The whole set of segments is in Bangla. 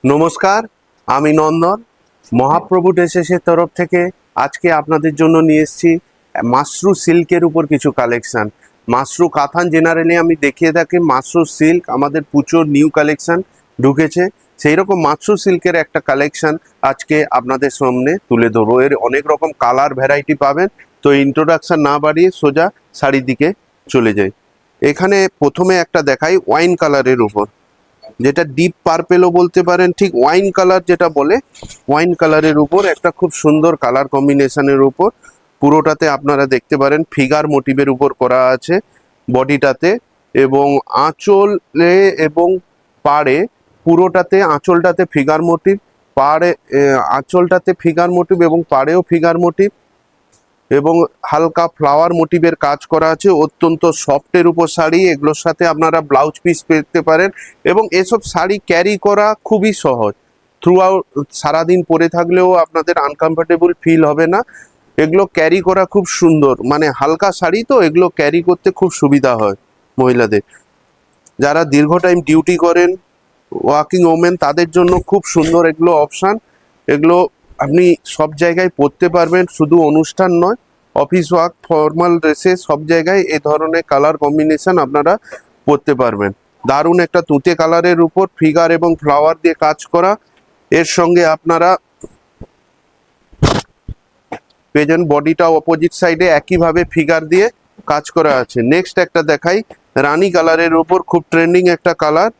নমস্কার, আমি নন্দন। মহাপ্রভু ড্রেসেসের তরফ থেকে আজকে আপনাদের জন্য নিয়ে এসেছি মাশরু সিল্কের উপর কিছু কালেকশন। মাশরু কাতান জেনারেলি আমি দেখিয়ে থাকি, মাশরু সিল্ক আমাদের প্রচুর নিউ কালেকশন ঢুকেছে। সেই রকম মাশরু সিল্কের একটা কালেকশন আজকে আপনাদের সামনে তুলে ধরবো। এর অনেক রকম কালার ভ্যারাইটি পাবেন। তো ইন্ট্রোডাকশন না বাড়িয়ে সোজা শাড়ির দিকে চলে যাই। এখানে প্রথমে একটা দেখাই ওয়াইন কালারের উপর, যেটা ডিপ পার্পেলও বলতে পারেন, ঠিক ওয়াইন কালার যেটা বলে, ওয়াইন কালারের উপর একটা খুব সুন্দর কালার কম্বিনেশনের উপর পুরোটাতে আপনারা দেখতে পারেন ফিগার মোটিভের উপর করা আছে বডিটাতে, এবং আঁচলে এবং পাড়ে পুরোটাতে, আঁচলটাতে ফিগার মোটিভ, পাড়ে আঁচলটাতে ফিগার মোটিভ এবং পাড়েও ফিগার মোটিভ, এবং হালকা ফ্লাওয়ার মোটিভের কাজ করা আছে। অত্যন্ত সফটের উপর শাড়ি, এগুলোর সাথে আপনারা ব্লাউজ পিস পেতে পারেন, এবং এসব শাড়ি ক্যারি করা খুবই সহজ। থ্রু আউট সারাদিন পরে থাকলেও আপনাদের আনকমফোর্টেবল ফিল হবে না। এগুলো ক্যারি করা খুব সুন্দর, মানে হালকা শাড়ি তো এগুলো ক্যারি করতে খুব সুবিধা হয় মহিলাদের। যারা দীর্ঘ টাইম ডিউটি করেন, ওয়ার্কিং ওমেন, তাদের জন্য খুব সুন্দর এগুলো অপশান। এগুলো আপনি সব জায়গায় পরতে পারবেন, শুধু অনুষ্ঠান নয়, অফিস ওয়ার্ক, ফর্মাল ড্রেসে সব জায়গায় এ ধরনের কালার কম্বিনেশন আপনারা পরতে পারবেন। দারুণ একটা তুঁতে কালারের উপর ফিগার এবং ফ্লাওয়ার দিয়ে কাজ করা। এর সঙ্গে আপনারা পেজেন্ট বডিটা অপোজিট সাইডে একইভাবে ফিগার দিয়ে কাজ করা আছে। নেক্সট একটা দেখাই রানী কালারের উপর, খুব ট্রেন্ডিং একটা কালার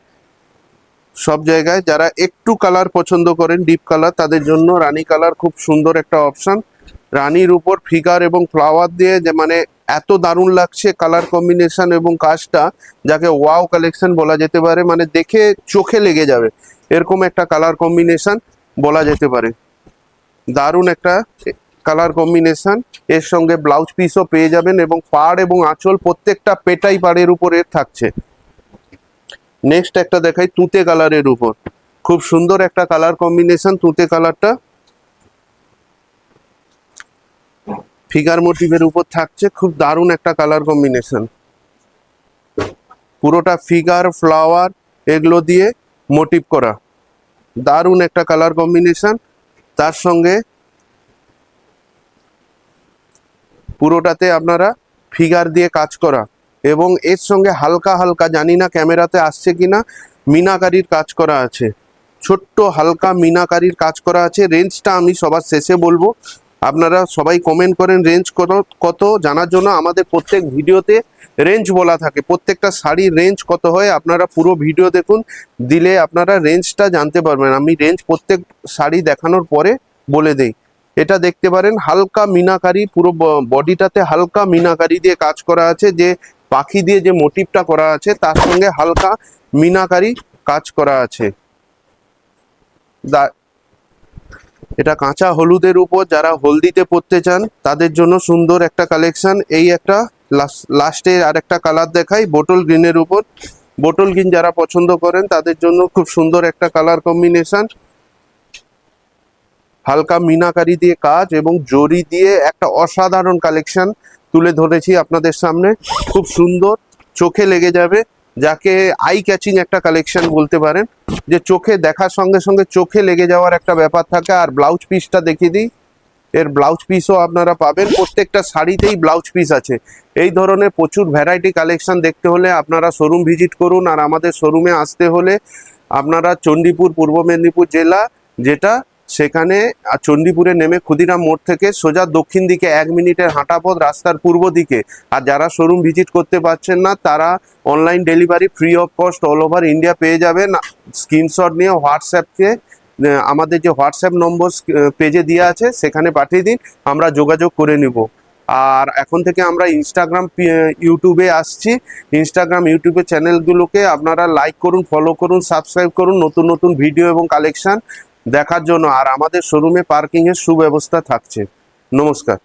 সব জায়গায়। যারা একটু কালার পছন্দ করেন ডিপ কালার, তাদের জন্য রানী কালার খুব সুন্দর একটা অপশান। রানীর উপর ফিগার এবং ফ্লাওয়ার দিয়ে, যে মানে এত দারুণ লাগছে কালার কম্বিনেশন এবং কাজটা, যাকে ওয়াও কালেকশন বলা যেতে পারে, মানে দেখে চোখে লেগে যাবে এরকম একটা কালার কম্বিনেশন বলা যেতে পারে। দারুণ একটা কালার কম্বিনেশন। এর সঙ্গে ব্লাউজ পিসও পেয়ে যাবেন, এবং পাড় এবং আঁচল প্রত্যেকটা পেটাই পাড়ের উপরে থাকছে। নেক্সট একটা দেখাই তুঁতে কালারের উপর, খুব সুন্দর একটা কালার কম্বিনেশন। তুঁতে কালারটা ফিগার মোটিভের উপর থাকছে, খুব দারুণ একটা কালার কম্বিনেশন। পুরোটা ফিগার ফ্লাওয়ার এগুলো দিয়ে মোটিভ করা, দারুণ একটা কালার কম্বিনেশন। তার সঙ্গে পুরোটাতে আপনারা ফিগার দিয়ে কাজ করা, এবং এর সঙ্গে হালকা হালকা, জানি না ক্যামেরাতে আসছে কিনা, মিনাকারির কাজ করা আছে। ছোট্ট হালকা মিনাকারির কাজ করা আছে। রেঞ্জটা আমি সবার শেষে বলবো, আপনারা সবাই কমেন্ট করেন রেঞ্জ কত জানার জন্য। আমাদের প্রত্যেক ভিডিওতে রেঞ্জ বলা থাকে, প্রত্যেকটা শাড়ির রেঞ্জ কত হয় আপনারা পুরো ভিডিও দেখুন, দিলে আপনারা রেঞ্জটা জানতে পারবেন। আমি রেঞ্জ প্রত্যেক শাড়ি দেখানোর পরে বলে দেই। এটা দেখতে পারেন হালকা মিনাকারি, পুরো বডিটাতে হালকা মিনাকারি দিয়ে কাজ করা আছে, যে পাখি দিয়ে যে মোটিভটা করা আছে তার সঙ্গে হালকা মিনাকারি কাজ করা আছে। এটা কাঁচা হলুদের উপর, যারা হলদিতে পরতে চান তাদের জন্য সুন্দর একটা কালেকশন। এই একটা লাস্টে আর একটা কালার দেখাই বোটল গ্রিনের উপর। বোটল গ্রিন যারা পছন্দ করেন তাদের জন্য খুব সুন্দর একটা কালার কম্বিনেশন। হালকা মিনাকারি দিয়ে কাজ এবং জরি দিয়ে একটা অসাধারণ কালেকশন তুলে ধরেছি আপনাদের সামনে। খুব সুন্দর, চোখে লেগে যাবে, যাকে আই ক্যাচিং একটা কালেকশন বলতে পারেন, যে চোখে দেখার সঙ্গে সঙ্গে চোখে লেগে যাওয়ার একটা ব্যাপার থাকে। আর ব্লাউজ পিসটা দেখিয়ে দিই, এর ব্লাউজ পিসও আপনারা পাবেন, প্রত্যেকটা শাড়িতেই ব্লাউজ পিস আছে। এই ধরনের প্রচুর ভ্যারাইটি কালেকশন দেখতে হলে আপনারা শোরুম ভিজিট করুন। আর আমাদের শোরুমে আসতে হলে আপনারা চণ্ডীপুর, পূর্ব মেদিনীপুর জেলা, যেটা সেখানে চণ্ডীপুরে নেমে ক্ষুদিরাম মোড় থেকে সোজা দক্ষিণ দিকে 1 মিনিটের হাঁটা পথ রাস্তার পূর্ব দিকে। আর যারা শোরুম ভিজিট করতে পারছেন না, তারা online delivery free of cost all over India পেয়ে যাবেন। স্ক্রিনশট নিয়ে হোয়াটসঅ্যাপকে আমাদের যে হোয়াটসঅ্যাপ নম্বর পেজে দেওয়া আছে সেখানে পাঠিয়ে দিন, আমরা যোগাযোগ করে নিব। আর এখন থেকে আমরা ইনস্টাগ্রাম, ইউটিউবে আসছি। ইনস্টাগ্রাম, ইউটিউবের চ্যানেলগুলোকে আপনারা লাইক করুন, ফলো করুন, সাবস্ক্রাইব করুন নতুন নতুন ভিডিও এবং কালেকশন দেখার জন্য। আর আমাদের শোরুমে পার্কিংয়ের সুব্যবস্থা থাকছে। নমস্কার।